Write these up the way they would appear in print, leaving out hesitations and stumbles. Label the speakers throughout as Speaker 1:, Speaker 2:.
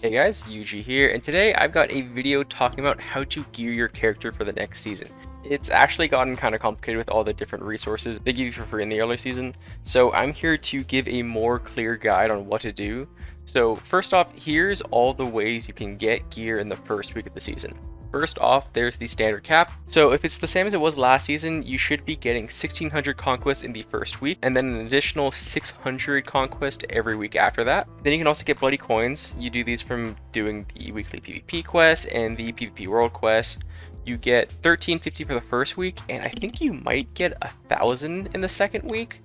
Speaker 1: Hey guys, Yuji here, and today I've got a video talking about how to gear your character for the next season. It's actually gotten kind of complicated with all the different resources they give you for free in the early season, so I'm here to give a more clear guide on what to do. So first off, here's all the ways you can get gear in the first week of the season. First off, there's the standard cap. So if it's the same as it was last season, you should be getting 1600 conquests in the first week, and then an additional 600 conquest every week after that. Then you can also get bloody coins. You do these from doing the weekly PvP quest and the PvP world quest. You get 1350 for the first week, and I think you might get 1000 in the second week.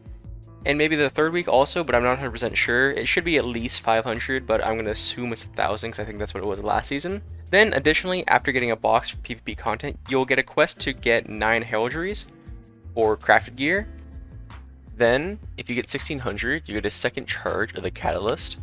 Speaker 1: And maybe the third week also, but I'm not 100% sure. It should be at least 500, but I'm going to assume it's 1000 because I think that's what it was last season. Then additionally, after getting a box for PvP content, you'll get a quest to get 9 heraldries or crafted gear. Then, if you get 1600, you get a second charge of the catalyst.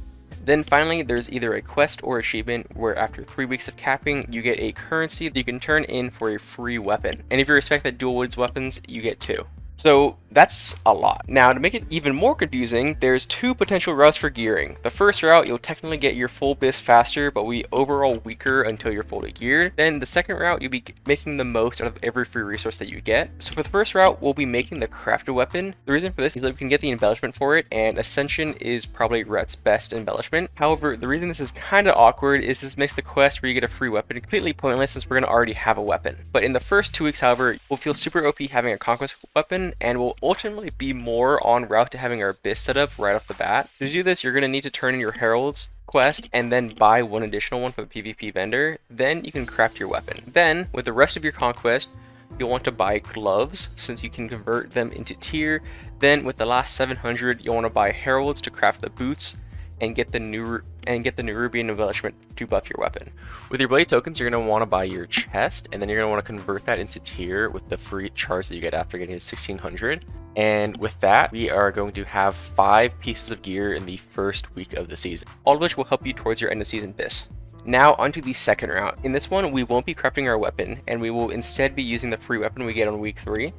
Speaker 1: Then finally, there's either a quest or achievement where after 3 weeks of capping, you get a currency that you can turn in for a free weapon. And if you respect that dual woods weapons, you get 2. So that's a lot. Now, to make it even more confusing, there's 2 potential routes for gearing. The first route, you'll technically get your full bis faster, but will be overall weaker until you're fully geared. Then the second route, you'll be making the most out of every free resource that you get. So for the first route, we'll be making the crafted weapon. The reason for this is that we can get the embellishment for it, and Ascension is probably Rhett's best embellishment. However, the reason this is kind of awkward is this makes the quest where you get a free weapon completely pointless since we're going to already have a weapon. But in the first 2 weeks, however, we'll feel super OP having a conquest weapon, and will ultimately be more on route to having our bis set up right off the bat. So to do this, you're going to need to turn in your heralds quest and then buy one additional one for the PvP vendor. Then you can craft your weapon. Then with the rest of your conquest, you'll want to buy gloves since you can convert them into tier. Then with the last 700, you'll want to buy heralds to craft the boots and get the new Nerubian embellishment to buff your weapon. With your blade tokens, you're going to want to buy your chest, and then you're going to want to convert that into tier with the free charge that you get after getting 1600. And with that, we are going to have 5 pieces of gear in the first week of the season, all of which will help you towards your end of season bis. Now onto the second route. In this one, we won't be crafting our weapon, and we will instead be using the free weapon we get on week 3.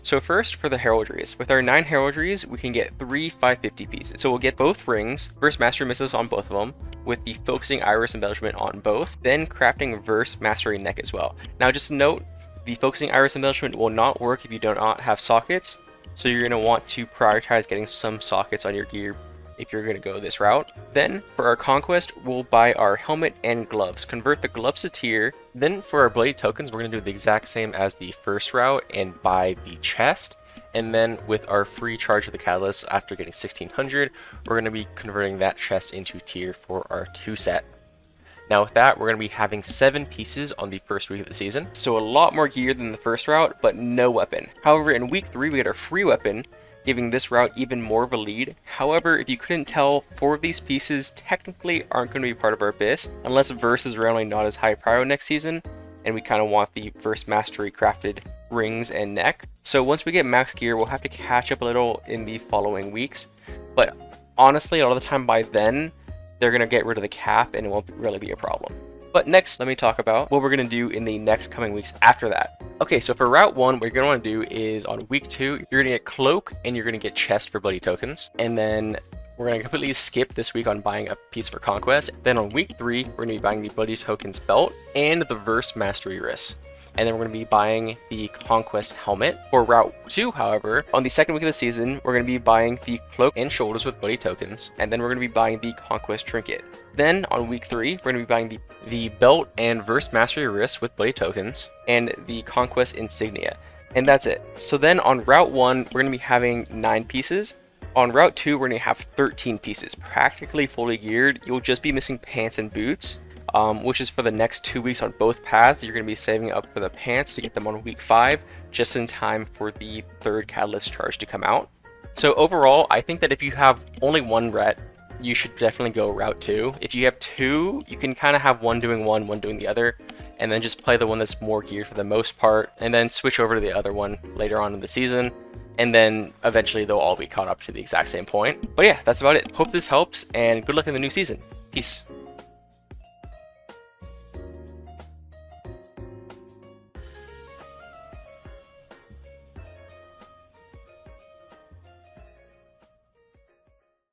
Speaker 1: So first, for the heraldries. With our 9 heraldries, we can get 3 550 pieces. So we'll get both rings, Verse Mastery missiles on both of them, with the Focusing Iris embellishment on both, then crafting Verse Mastery neck as well. Now just a note, the Focusing Iris embellishment will not work if you do not have sockets, so you're going to want to prioritize getting some sockets on your gear if you're going to go this route. Then for our conquest, we'll buy our helmet and gloves, convert the gloves to tier. Then for our blade tokens, we're going to do the exact same as the first route and buy the chest. And then with our free charge of the catalyst after getting 1600, we're going to be converting that chest into tier for our 2 set. Now with that, we're going to be having 7 pieces on the first week of the season. So a lot more gear than the first route, but no weapon. However, in week 3, we get our free weapon, giving this route even more of a lead. However, if you couldn't tell, 4 of these pieces technically aren't going to be part of our bis, unless Verse is randomly not as high prio next season, and we kind of want the Verse Mastery crafted rings and neck. So once we get max gear, we'll have to catch up a little in the following weeks, but honestly, a lot of the time by then, they're going to get rid of the cap and it won't really be a problem. But next, let me talk about what we're going to do in the next coming weeks after that. Okay, so for route 1, what you're going to want to do is on week 2, you're going to get cloak and you're going to get chest for bloody tokens. And then we're going to completely skip this week on buying a piece for conquest. Then on week 3, we're going to be buying the bloody tokens belt and the Verse Mastery wrist. And then we're going to be buying the Conquest helmet. For Route 2, however, on the second week of the season, we're going to be buying the cloak and shoulders with bloody tokens. And then we're going to be buying the Conquest trinket. Then on week 3, we're going to be buying the belt and Verse Mastery wrist with bloody tokens and the Conquest insignia. And that's it. So then on Route 1, we're going to be having 9 pieces. On Route 2, we're going to have 13 pieces, practically fully geared. You'll just be missing pants and boots. Which is for the next 2 weeks on both paths. You're going to be saving up for the pants to get them on week 5, just in time for the 3rd catalyst charge to come out. So overall, I think that if you have only 1 ret, you should definitely go route 2. If you have 2, you can kind of have one doing one doing the other, and then just play the one that's more geared for the most part, and then switch over to the other one later on in the season. And then eventually they'll all be caught up to the exact same point. But yeah, that's about it. Hope this helps, and good luck in the new season. Peace.